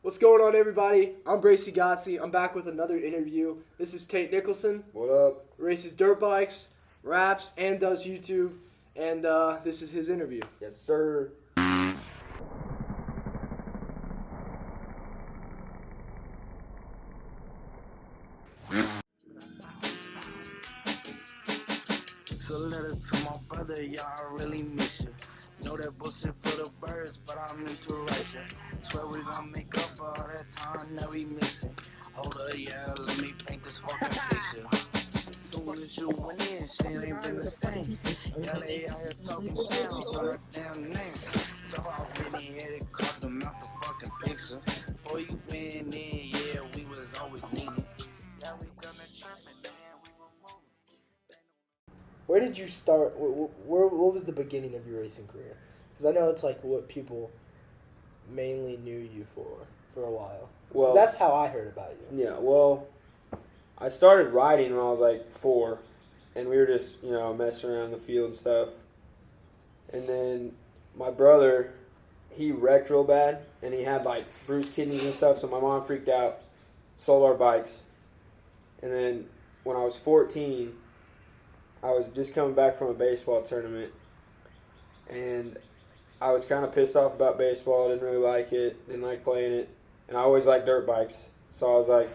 What's going on, everybody? I'm Godsey. I'm back with another interview. This is Tate Nicholson. What up? Races dirt bikes, raps, and does YouTube. And this is his interview. Yes, sir. So letter to my brother, y'all, I really miss you. Know that bullshit for the birds, but I'm into write you. Swear we gon' make up for all that time that we missing. Hold up, yeah, let me paint this fucking picture. Soon as you went in, shit ain't been the same. Yeah, they out here talking down on her damn name. So I really had it, caught them out the fucking picture. Before you went in, yeah, we was always needing. Yeah, we done the trapping, man, we were moving. Where did you start? What was the beginning of your racing career? Because I know it's like what people mainly knew you for a while. 'Cause Well, that's how I heard about you. yeah. Well, I started riding when I was like 4, and we were just messing around in the field and stuff. And then my brother, he wrecked real bad, and he had like bruised kidneys and stuff. So my mom freaked out, sold our bikes, and then when I was 14. I was just coming back from a baseball tournament, and I was kind of pissed off about baseball. Didn't really like it. Didn't like playing it. And I always liked dirt bikes. So I was like,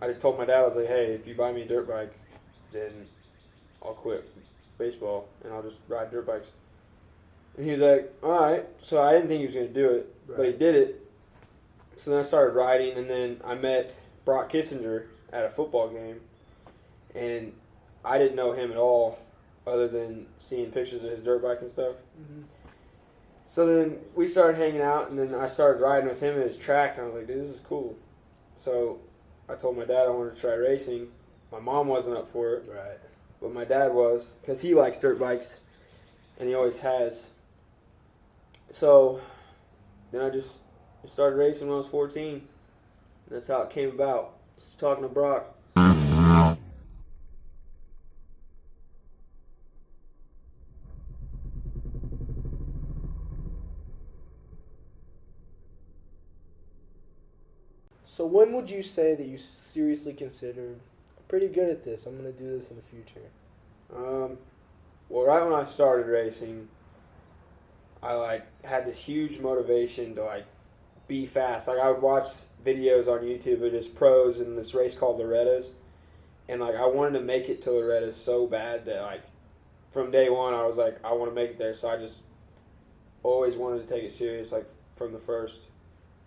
I just told my dad, I was like, hey, if you buy me a dirt bike, then I'll quit baseball, and I'll just ride dirt bikes. And he was like, all right. So I didn't think he was going to do it, but he did it. So then I started riding, and then I met Brock Kissinger at a football game, and I didn't know him at all other than seeing pictures of his dirt bike and stuff. Mm-hmm. So then we started hanging out, and then I started riding with him in his track, and I was like, dude, this is cool. So I told my dad I wanted to try racing. My mom wasn't up for it, Right. but my dad was, because he likes dirt bikes, and he always has. So then I just started racing when I was 14, and that's how it came about. Just talking to Brock. So when would you say that you seriously considered, I'm pretty good at this, I'm going to do this in the future? Well, right when I started racing, I had this huge motivation to be fast. I would watch videos on YouTube of just pros in this race called Loretta's, and I wanted to make it to Loretta's so bad that from day one I was like, I want to make it there. So I just always wanted to take it serious from the first.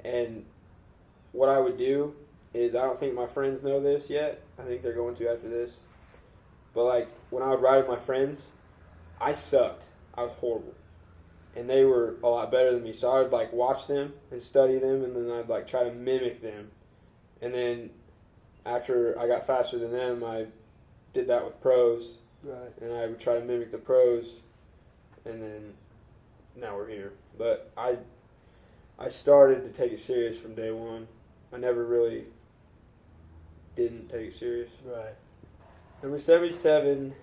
And what I would do is, I don't think my friends know this yet. I think they're going to after this. But when I would ride with my friends, I sucked. I was horrible. And they were a lot better than me. So I would watch them and study them, and then I'd try to mimic them. And then after I got faster than them, I did that with pros. Right. And I would try to mimic the pros. And then now we're here. But I started to take it serious from day one. I never really didn't take it serious. Right. Number 77.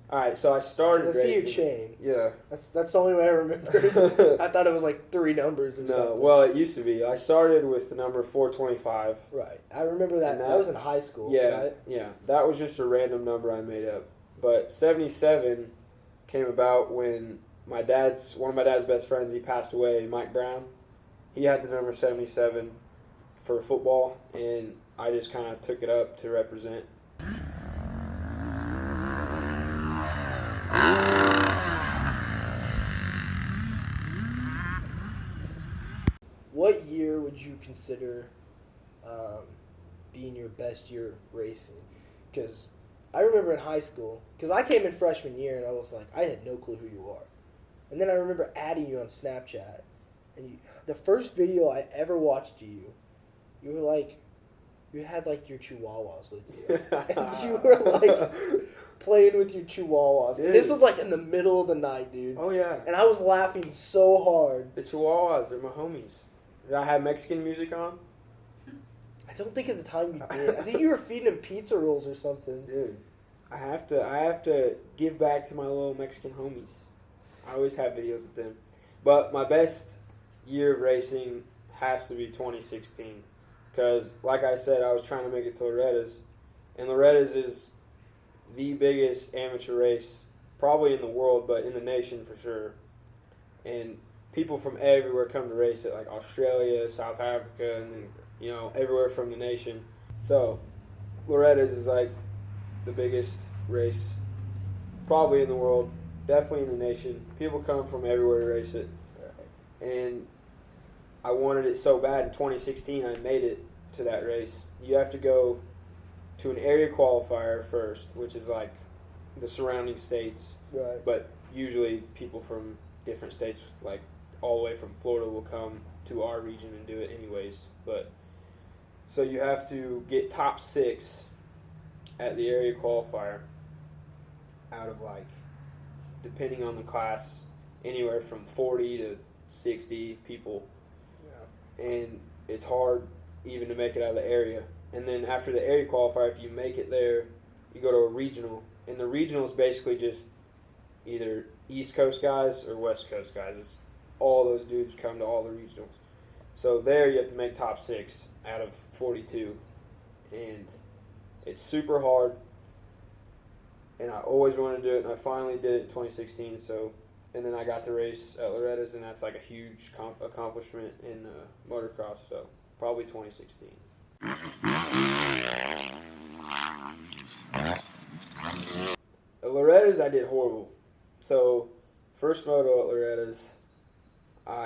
All right, so I started I see racing. your chain. Yeah. That's the only way I remember. I thought it was 3 numbers or No, something. well, it used to be. I started with the number 425. Right. I remember that. And That was in high school, Yeah, right? yeah. That was just a random number I made up. But 77 came about when one of my dad's best friends, he passed away, Mike Brown. He had the number 77 for football, and I just kind of took it up to represent. What year would you consider being your best year racing? Because I remember in high school, because I came in freshman year and I was like, I had no clue who you are. And then I remember adding you on Snapchat, and the first video I ever watched you were you had your chihuahuas with you. And you were playing with your chihuahuas. Dude. And this was in the middle of the night, dude. Oh, yeah. And I was laughing so hard. The Chihuahuas, they're my homies. Did I have Mexican music on? I don't think at the time you did. I think you were feeding him pizza rolls or something. Dude, I have to give back to my little Mexican homies. I always have videos with them. But my best year of racing has to be 2016. Because, like I said, I was trying to make it to Loretta's. And Loretta's is the biggest amateur race, probably in the world, but in the nation for sure. And people from everywhere come to race it, like Australia, South Africa, and then, you know, everywhere from the nation. So, Loretta's is like the biggest race probably in the world, definitely in the nation. People come from everywhere to race it. And I wanted it so bad in 2016, I made it to that race. You have to go to an area qualifier first, which is like the surrounding states. Right. But usually people from different states, like all the way from Florida, will come to our region and do it anyways. But so you have to get top 6 at the area qualifier out of, like, depending on the class, anywhere from 40 to 60 people. Yeah. And it's hard even to make it out of the area. And then after the area qualifier, if you make it there, you go to a regional. And the regional is basically just either East Coast guys or West Coast guys. It's all those dudes come to all the regionals. So there you have to make top 6 out of 42. And it's super hard. And I always wanted to do it, and I finally did it in 2016. So, and then I got to race at Loretta's, and that's like a huge accomplishment in motocross. So, probably 2016. At Loretta's, I did horrible. So, first moto at Loretta's,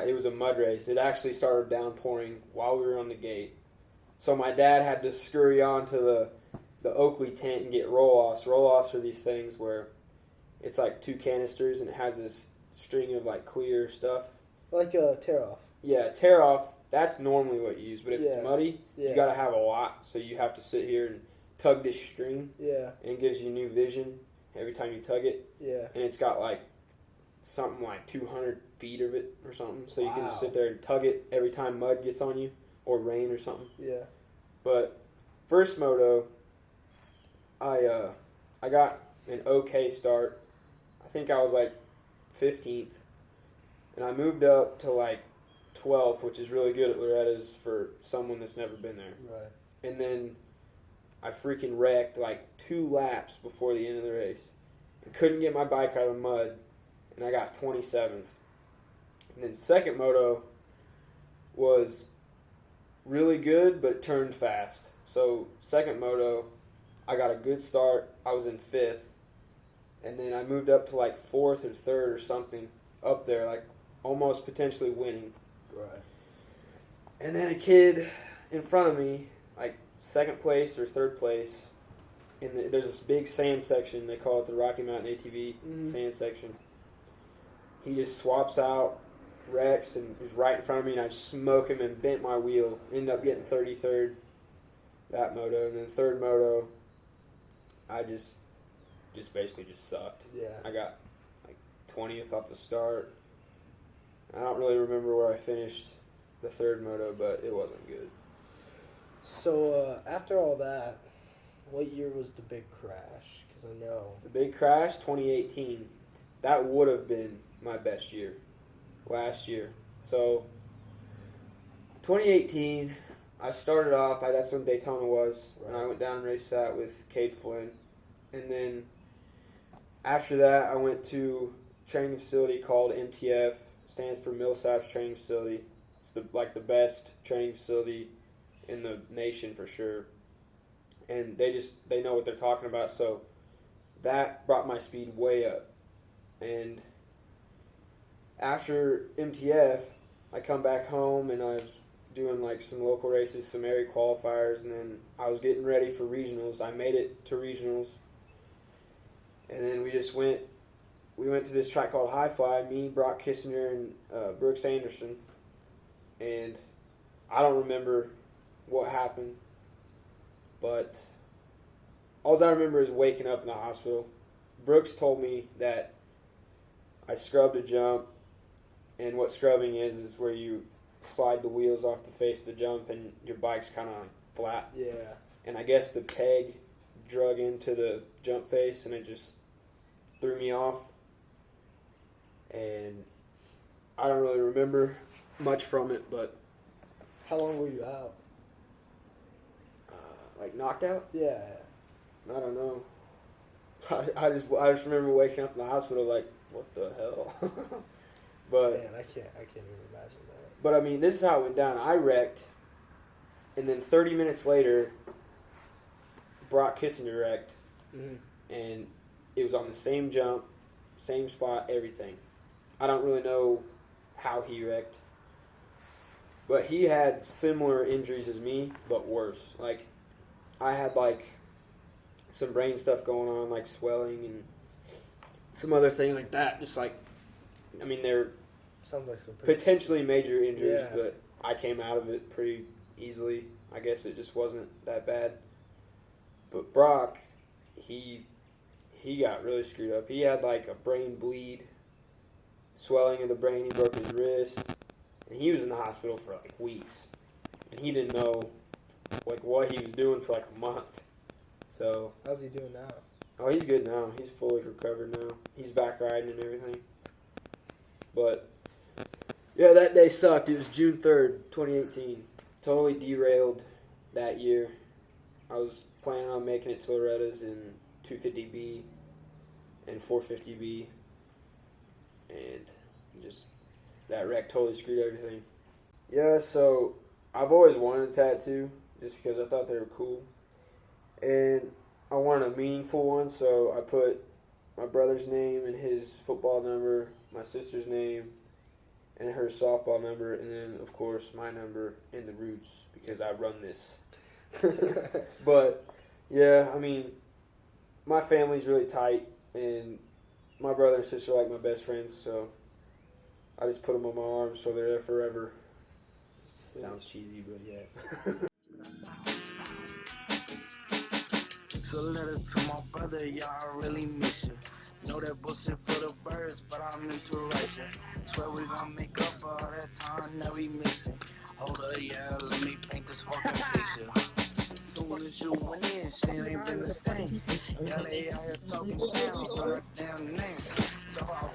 it was a mud race. It actually started downpouring while we were on the gate. So my dad had to scurry onto the Oakley tent and get roll-offs. Roll-offs are these things where it's like 2 canisters and it has this string of like clear stuff. Like a tear-off. Yeah, tear-off, that's normally what you use. But if Yeah. it's muddy, you got to have a lot. So you have to sit here and tug this string. Yeah. And it gives you new vision every time you tug it. Yeah. And it's got like something like 200 feet of it or something. So you can just Wow. sit there and tug it every time mud gets on you or rain or something. Yeah. But first moto, I got an okay start. I think I was like 15th. And I moved up to like 12th, which is really good at Loretta's for someone that's never been there. Right. And then I freaking wrecked like 2 laps before the end of the race. And couldn't get my bike out of the mud. And I got 27th. And then second moto was really good, but turned fast. So second moto, I got a good start. I was in 5th. And then I moved up to like 4th or 3rd or something up there, like almost potentially winning. Right. And then a kid in front of me, like 2nd place or 3rd place, there's this big sand section. They call it the Rocky Mountain ATV sand section. He just swaps out, wrecks, and was right in front of me, and I smoke him and bent my wheel. Ended up getting 33rd that moto. And then third moto, I just basically sucked. Yeah. I got like 20th off the start. I don't really remember where I finished the third moto, but it wasn't good. So after all that, what year was the big crash? Because I know. The big crash, 2018. That would have been my best year last year. So 2018, I started off, that's when Daytona was, and I went down and raced that with Cade Flynn. And then after that, I went to a training facility called MTF, stands for Millsaps Training Facility. It's the best training facility in the nation for sure. And they know what they're talking about, so that brought my speed way up. And after MTF, I come back home and I was doing like some local races, some area qualifiers, and then I was getting ready for regionals. I made it to regionals. And then we went to this track called High Fly, me, Brock Kissinger, and Brooks Anderson. And I don't remember what happened, but all I remember is waking up in the hospital. Brooks told me that I scrubbed a jump, and what scrubbing is where you slide the wheels off the face of the jump and your bike's kind of flat. Yeah. And I guess the peg drug into the jump face and it just threw me off. And I don't really remember much from it, but How long were you out? Like knocked out? Yeah. I don't know. I just remember waking up in the hospital like, what the hell? But Man, I can't even imagine that. But I mean, this is how it went down. I wrecked, and then 30 minutes later, Brock Kissinger wrecked, and it was on the same jump, same spot, everything. I don't really know how he wrecked, but he had similar injuries as me, but worse. Like, I had like some brain stuff going on, like swelling and some other things like that. Just like, I mean, they're Sounds like some pretty potentially major injuries, Yeah. but I came out of it pretty easily. I guess it just wasn't that bad. But Brock, he got really screwed up. He had like a brain bleed, swelling of the brain. He broke his wrist, and he was in the hospital for like weeks, and he didn't know like what he was doing for like a month. So How's he doing now? oh, he's good now. He's fully recovered now. He's back riding and everything. But yeah, that day sucked. It was June 3rd, 2018. Totally derailed that year. I was planning on making it to Loretta's in 250B and 450B. And just that wreck totally screwed everything. Yeah, so I've always wanted a tattoo just because I thought they were cool. And I wanted a meaningful one, so I put my brother's name and his football number, my sister's name, and her softball number, and then, of course, my number in the roots because I run this. But, yeah, I mean, my family's really tight, and my brother and sister are like my best friends, so I just put them on my arm so they're there forever. Sounds cheesy, but yeah. It's a letter to my brother, y'all, I really miss you. Know that bullshit for the birds, but I'm into write you. Swear we gon' make up for all that time that we missing. Hold up, yeah, let me paint this fucking picture. Soon as you went in, shit ain't been the same. Yeah, they out here talking down, but damn name. So I